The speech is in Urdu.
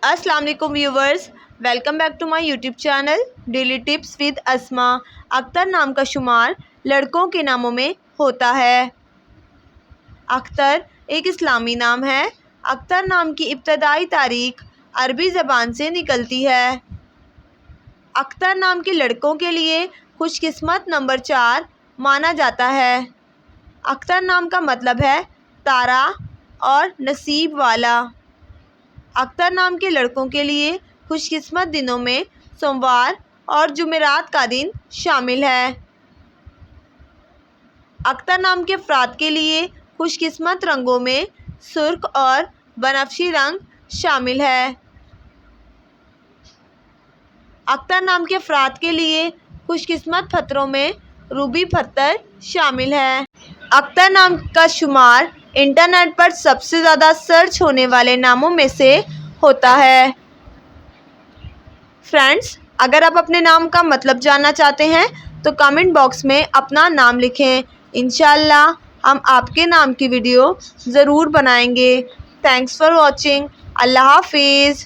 السلام علیکم viewers, welcome back to my YouTube channel daily tips with Asma. Akhtar نام کا شمار لڑکوں کے ناموں میں ہوتا ہے۔ اختر ایک اسلامی نام ہے۔ اختر نام کی ابتدائی تاریخ عربی زبان سے نکلتی ہے۔ اختر نام کے لڑکوں کے لیے خوش قسمت نمبر 4 مانا جاتا ہے۔ اختر نام کا مطلب ہے تارا اور نصیب والا۔ اختر نام کے لڑکوں کے لیے خوش قسمت دنوں میں سوموار اور جمعرات کا دن شامل ہے۔ اختر نام کے افراد کے لیے خوش قسمت رنگوں میں سرخ اور بنفشی رنگ شامل ہے۔ اختر نام کے افراد کے لیے خوش قسمت پتھروں میں روبی پتھر شامل ہے۔ اختر نام کا شمار انٹرنیٹ پر سب سے زیادہ سرچ ہونے والے ناموں میں سے ہوتا ہے۔ فرینڈز، اگر آپ اپنے نام کا مطلب جاننا چاہتے ہیں تو کامنٹ باکس میں اپنا نام لکھیں۔ انشاءاللہ ہم آپ کے نام کی ویڈیو ضرور بنائیں گے۔ Thanks for watching. اللہ حافظ۔